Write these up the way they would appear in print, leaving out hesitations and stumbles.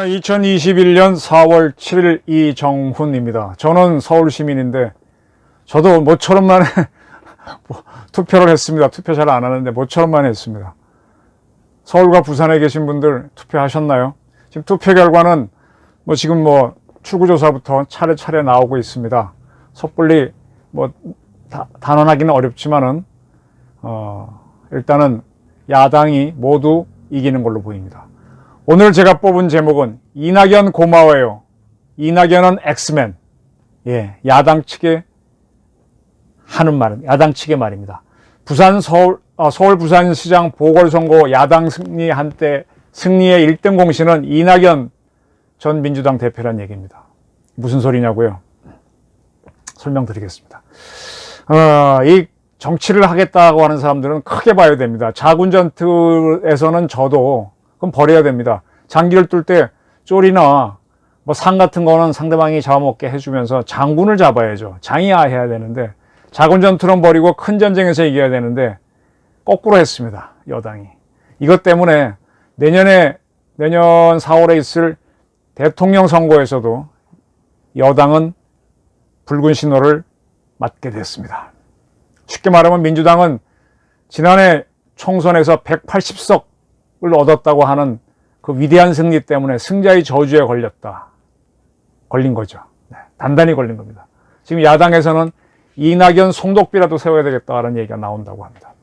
2021년 4월 7일 이정훈입니다. 저는 서울 시민인데 저도 모처럼 만에 투표를 했습니다. 투표 잘 안 하는데 모처럼 만에 했습니다. 서울과 부산에 계신 분들 투표하셨나요? 지금 투표 결과는 지금 출구조사부터 차례차례 나오고 있습니다. 섣불리 단언하기는 어렵지만은 일단은 야당이 모두 이기는 걸로 보입니다. 오늘 제가 뽑은 제목은 이낙연 고마워요. 이낙연은 엑스맨. 야당 측에 하는 말은 야당 측의 말입니다. 서울 부산시장 보궐선거 야당 승리의 1등 공신은 이낙연 전 민주당 대표란 얘기입니다. 무슨 소리냐고요? 설명드리겠습니다. 이 정치를 하겠다고 하는 사람들은 크게 봐야 됩니다. 자군전투에서는 저도 그럼 버려야 됩니다. 장기를 뚫 때 쪼리나 상 같은 거는 상대방이 잡아먹게 해주면서 장군을 잡아야죠. 장이해야 되는데 자군전투는 버리고 큰 전쟁에서 이겨야 되는데 거꾸로 했습니다. 여당이. 이것 때문에 내년 4월에 있을 대통령 선거에서도 여당은 붉은 신호를 맞게 됐습니다. 쉽게 말하면 민주당은 지난해 총선에서 180석을 얻었다고 하는 그 위대한 승리 때문에 승자의 저주에 걸린 거죠. 단단히 걸린 겁니다. 지금 야당에서는 이낙연 송독비라도 세워야 되겠다는 얘기가 나온다고 합니다.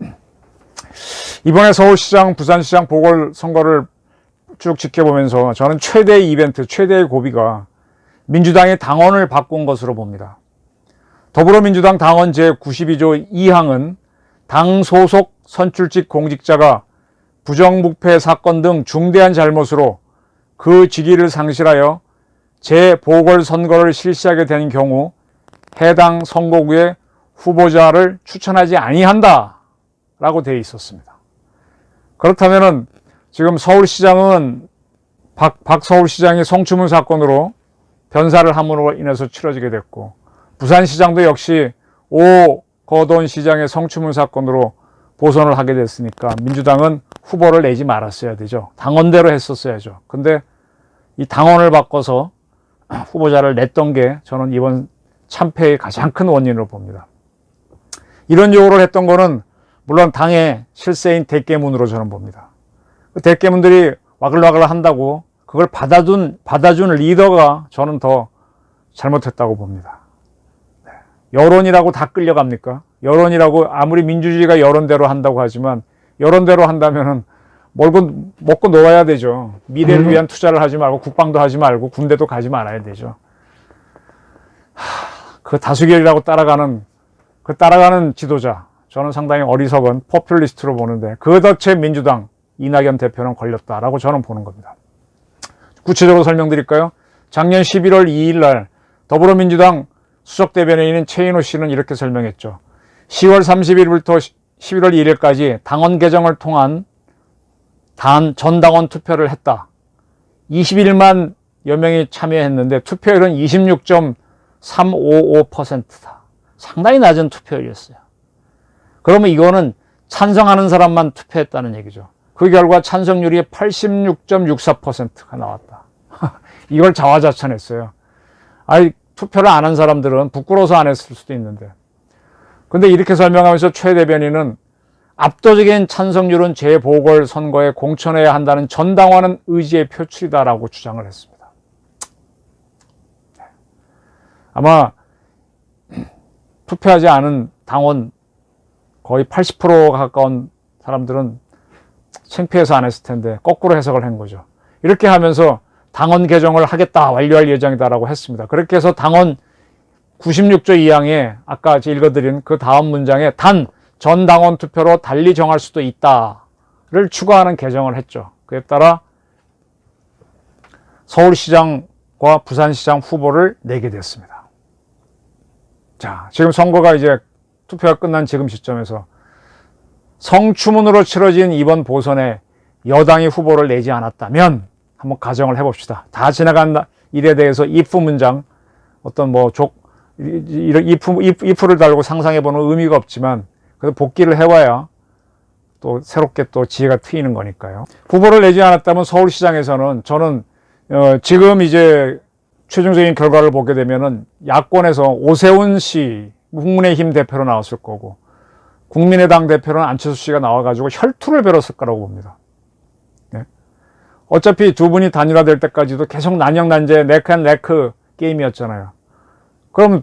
이번에 서울시장, 부산시장 보궐선거를 쭉 지켜보면서 저는 최대의 이벤트, 최대의 고비가 민주당의 당원을 바꾼 것으로 봅니다. 더불어민주당 당원 제92조 2항은 당 소속 선출직 공직자가 부정부패 사건 등 중대한 잘못으로 그 직위를 상실하여 재보궐선거를 실시하게 된 경우 해당 선거구에 후보자를 추천하지 아니한다 라고 되어 있었습니다. 그렇다면은 지금 서울시장은 박서울시장이 성추문 사건으로 변사를 함으로 인해서 치러지게 됐고, 부산시장도 역시 오거돈 시장의 성추문 사건으로 보선을 하게 됐으니까 민주당은 후보를 내지 말았어야 되죠. 당원대로 했었어야죠. 근데 이 당원을 바꿔서 후보자를 냈던 게 저는 이번 참패의 가장 큰 원인으로 봅니다. 이런 요구를 했던 거는 물론 당의 실세인 대깨문으로 저는 봅니다. 그 대깨문들이 와글와글 한다고 그걸 받아준 리더가 저는 더 잘못했다고 봅니다. 여론이라고 다 끌려갑니까? 여론이라고 아무리 민주주의가 여론대로 한다고 하지만 여론대로 한다면은 먹고 놀아야 되죠. 미래를 위한 투자를 하지 말고 국방도 하지 말고 군대도 가지 말아야 되죠. 그 다수결이라고 따라가는 지도자, 저는 상당히 어리석은 포퓰리스트로 보는데 그 덫에 민주당 이낙연 대표는 걸렸다라고 저는 보는 겁니다. 구체적으로 설명드릴까요? 작년 11월 2일 날 더불어민주당 수석대변인인 최인호 씨는 이렇게 설명했죠. 10월 30일부터 11월 2일까지 당원 개정을 통한 전당원 투표를 했다. 21만 여 명이 참여했는데 투표율은 26.355%다. 상당히 낮은 투표율이었어요. 그러면 이거는 찬성하는 사람만 투표했다는 얘기죠. 그 결과 찬성률이 86.64%가 나왔다. 이걸 자화자찬했어요. 투표를 안 한 사람들은 부끄러워서 안 했을 수도 있는데. 근데 이렇게 설명하면서 최 대변인은 압도적인 찬성률은 재보궐선거에 공천해야 한다는 전당원은 의지의 표출이다라고 주장을 했습니다. 아마 투표하지 않은 당원 거의 80%가 가까운 사람들은 창피해서 안 했을 텐데 거꾸로 해석을 한 거죠. 이렇게 하면서 당원 개정을 하겠다, 완료할 예정이다라고 했습니다. 그렇게 해서 당원 96조 2항에 아까 읽어드린 그 다음 문장에 단 전당원 투표로 달리 정할 수도 있다를 추가하는 개정을 했죠. 그에 따라 서울시장과 부산시장 후보를 내게 됐습니다. 자, 지금 선거가 이제 투표가 끝난 지금 시점에서 성추문으로 치러진 이번 보선에 여당이 후보를 내지 않았다면 한번 가정을 해봅시다. 다 지나간 일에 대해서 if 문장, 어떤 이런 if를 달고 상상해보는 의미가 없지만, 그래도 복귀를 해와야 또 새롭게 또 지혜가 트이는 거니까요. 후보를 내지 않았다면 서울시장에서는 저는, 지금 이제 최종적인 결과를 보게 되면은 야권에서 오세훈 씨, 국민의힘 대표로 나왔을 거고, 국민의당 대표는 안철수 씨가 나와가지고 혈투를 벌였을 거라고 봅니다. 네? 어차피 두 분이 단일화될 때까지도 계속 난영난제 네크앤네크 게임이었잖아요. 그럼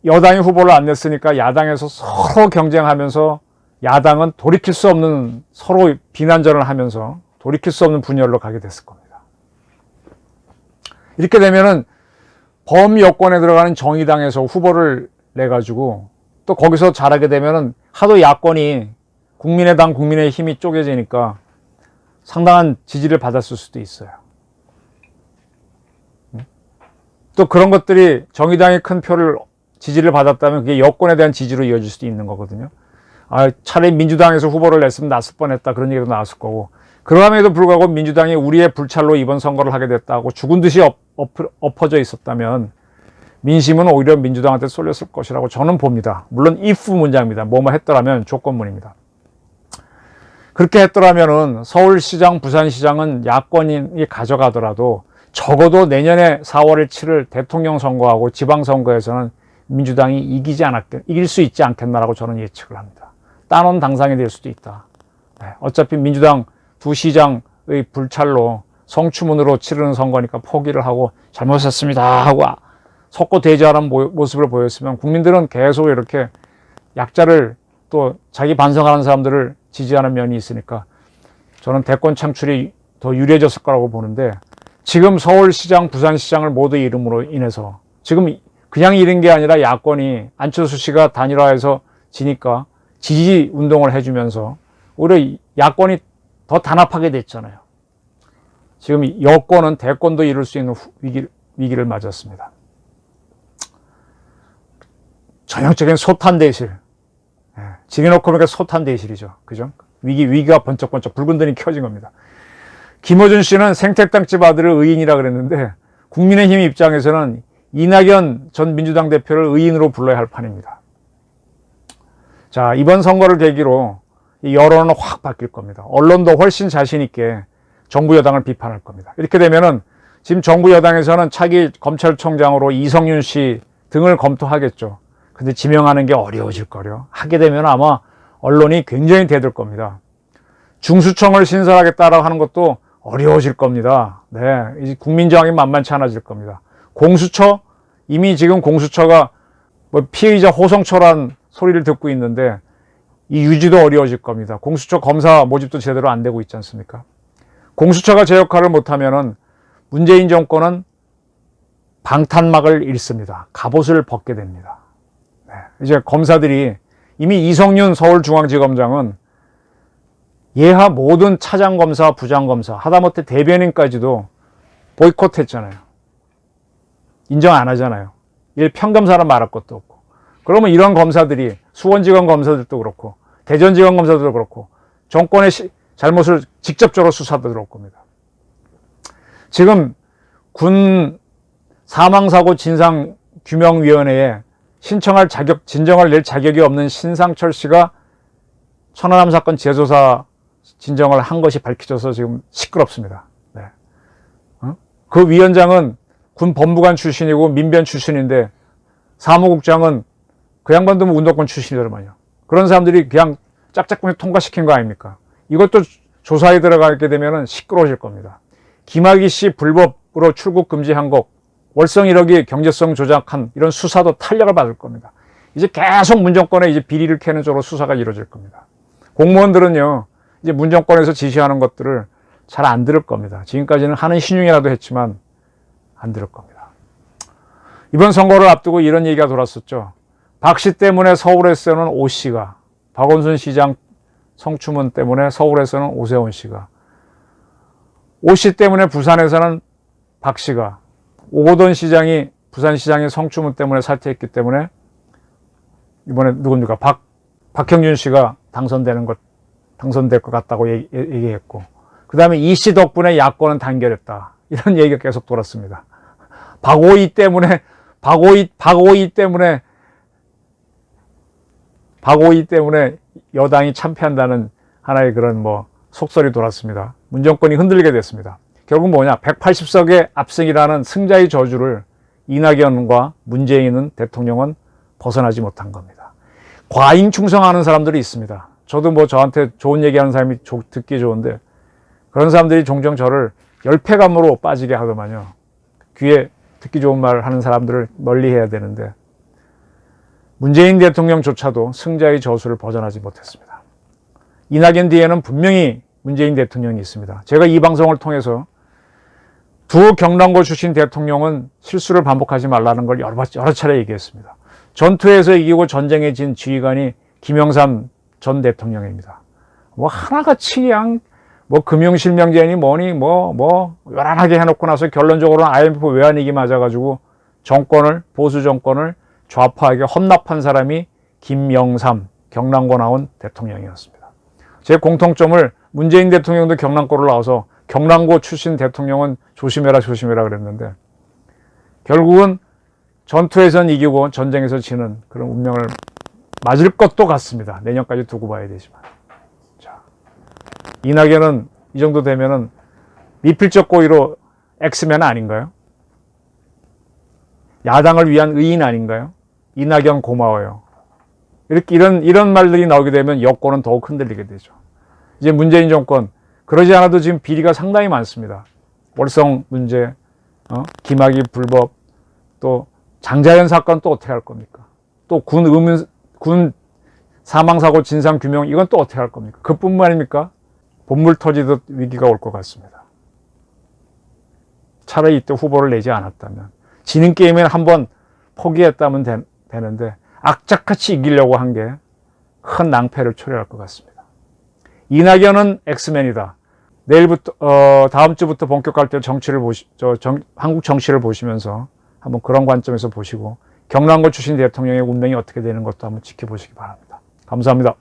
여당이 후보를 안 냈으니까 야당에서 서로 경쟁하면서 야당은 돌이킬 수 없는, 서로 비난전을 하면서 돌이킬 수 없는 분열로 가게 됐을 겁니다. 이렇게 되면은 범여권에 들어가는 정의당에서 후보를 내가지고 또 거기서 잘하게 되면은 하도 야권이 국민의당, 국민의힘이 쪼개지니까 상당한 지지를 받았을 수도 있어요. 또 그런 것들이 정의당이 큰 표를 지지를 받았다면 그게 여권에 대한 지지로 이어질 수도 있는 거거든요. 아, 차라리 민주당에서 후보를 냈으면 났을 뻔했다, 그런 얘기도 나왔을 거고, 그럼에도 불구하고 민주당이 우리의 불찰로 이번 선거를 하게 됐다고 죽은 듯이 엎어져 있었다면 민심은 오히려 민주당한테 쏠렸을 것이라고 저는 봅니다. 물론 if 문장입니다. 뭐뭐 했더라면 조건문입니다. 그렇게 했더라면은 서울시장, 부산시장은 야권이 가져가더라도 적어도 내년에 4월에 치를 대통령 선거하고 지방선거에서는 민주당이 이길 수 있지 않겠나라고 저는 예측을 합니다. 따놓은 당상이 될 수도 있다. 네, 어차피 민주당 두 시장의 불찰로 성추문으로 치르는 선거니까 포기를 하고 잘못했습니다 하고 섰고 대지하는 모습을 보였으면 국민들은 계속 이렇게 약자를 또 자기 반성하는 사람들을 지지하는 면이 있으니까 저는 대권 창출이 더 유리해졌을 거라고 보는데, 지금 서울시장, 부산시장을 모두 이름으로 인해서 지금 그냥 잃은 게 아니라 야권이 안철수 씨가 단일화해서 지니까 지지 운동을 해주면서 오히려 야권이 더 단합하게 됐잖아요. 지금 여권은 대권도 이룰 수 있는 위기를 맞았습니다. 전형적인 소탄대실. 지내놓고 보니까 소탄대실이죠. 그죠? 위기가 번쩍번쩍 붉은 등이 켜진 겁니다. 김어준 씨는 생태땅집 아들을 의인이라 그랬는데 국민의힘 입장에서는 이낙연 전 민주당 대표를 의인으로 불러야 할 판입니다. 자, 이번 선거를 계기로 여론은 확 바뀔 겁니다. 언론도 훨씬 자신 있게 정부 여당을 비판할 겁니다. 이렇게 되면은 지금 정부 여당에서는 차기 검찰총장으로 이성윤 씨 등을 검토하겠죠. 근데 지명하는 게 어려워질 거려. 하게 되면 아마 언론이 굉장히 대들 겁니다. 중수청을 신설하겠다라고 하는 것도 어려워질 겁니다. 네, 이제 국민저항이 만만치 않아질 겁니다. 공수처, 이미 지금 공수처가 뭐 피의자 호송처란 소리를 듣고 있는데 이 유지도 어려워질 겁니다. 공수처 검사 모집도 제대로 안 되고 있지 않습니까? 공수처가 제 역할을 못하면은 문재인 정권은 방탄막을 잃습니다. 갑옷을 벗게 됩니다. 네, 이제 검사들이 이미 이성윤 서울중앙지검장은 예하 모든 차장검사, 부장검사, 하다못해 대변인까지도 보이콧했잖아요. 인정 안 하잖아요. 평검사는 말할 것도 없고. 그러면 이런 검사들이 수원지검 검사들도 그렇고 대전지검 검사들도 그렇고 정권의 잘못을 직접적으로 수사도 들어올 겁니다. 지금 군 사망사고 진상규명위원회에 신청할 진정을 낼 자격이 없는 신상철 씨가 천안함 사건 재조사 진정을 한 것이 밝혀져서 지금 시끄럽습니다. 네. 그 위원장은 군 법무관 출신이고 민변 출신인데 사무국장은 그 양반도 운동권 출신이더만요. 그런 사람들이 그냥 짝짝꿍이 통과시킨 거 아닙니까? 이것도 조사에 들어가게 되면 시끄러워질 겁니다. 김학의 씨 불법으로 출국 금지한 것, 월성 1억이 경제성 조작한 이런 수사도 탄력을 받을 겁니다. 이제 계속 문정권에 이제 비리를 캐는 쪽으로 수사가 이루어질 겁니다. 공무원들은요, 이제 문정권에서 지시하는 것들을 잘 안 들을 겁니다. 지금까지는 하는 신용이라도 했지만 안 들을 겁니다. 이번 선거를 앞두고 이런 얘기가 돌았었죠. 박 씨 때문에 서울에서는 오 씨가, 박원순 시장 성추문 때문에 서울에서는 오세훈 씨가, 오 씨 때문에 부산에서는 박 씨가, 오거돈 시장이 부산시장의 성추문 때문에 사퇴했기 때문에 이번에 누굽니까? 박형준 씨가 당선될 것 같다고 얘기했고, 그 다음에 이 씨 덕분에 야권은 단결했다. 이런 얘기가 계속 돌았습니다. 박오이 때문에 박오이 때문에 여당이 참패한다는 하나의 그런 속설이 돌았습니다. 문정권이 흔들리게 됐습니다. 결국 뭐냐? 180석의 압승이라는 승자의 저주를 이낙연과 문재인은 대통령은 벗어나지 못한 겁니다. 과잉 충성하는 사람들이 있습니다. 저도 저한테 좋은 얘기하는 사람이 듣기 좋은데 그런 사람들이 종종 저를 열패감으로 빠지게 하더만요. 귀에 듣기 좋은 말 하는 사람들을 멀리 해야 되는데 문재인 대통령조차도 승자의 저수를 벗어나지 못했습니다. 이낙연 뒤에는 분명히 문재인 대통령이 있습니다. 제가 이 방송을 통해서 두 경남고 출신 대통령은 실수를 반복하지 말라는 걸 여러 차례 얘기했습니다. 전투에서 이기고 전쟁에 진 지휘관이 김영삼 전 대통령입니다. 하나같이 그냥 금융실명제니 뭐니 요란하게 해놓고 나서 결론적으로는 IMF 외환위기 맞아가지고 보수 정권을 좌파에게 헌납한 사람이 김영삼 경남고 나온 대통령이었습니다. 제 공통점을 문재인 대통령도 경남고를 나와서 경남고 출신 대통령은 조심해라 그랬는데 결국은 전투에선 이기고 전쟁에서 지는 그런 운명을 맞을 것도 같습니다. 내년까지 두고 봐야 되지만. 자, 이낙연은 이 정도 되면은 미필적 고의로 엑스맨 아닌가요? 야당을 위한 의인 아닌가요? 이낙연 고마워요. 이런 말들이 나오게 되면 여권은 더욱 흔들리게 되죠. 이제 문재인 정권 그러지 않아도 지금 비리가 상당히 많습니다. 월성 문제, 김학의 불법, 또 장자연 사건 또 어떻게 할 겁니까? 또 군 사망사고 진상규명 이건 또 어떻게 할 겁니까? 그뿐만입니까? 본물 터지듯 위기가 올 것 같습니다. 차라리 이때 후보를 내지 않았다면 지는 게임에 한번 포기했다면 되는데 악착같이 이기려고 한 게 큰 낭패를 초래할 것 같습니다. 이낙연은 엑스맨이다. 내일부터 다음 주부터 본격할 때 한국 정치를 보시면서 한번 그런 관점에서 보시고 경남고 출신 대통령의 운명이 어떻게 되는 것도 한번 지켜보시기 바랍니다. 감사합니다.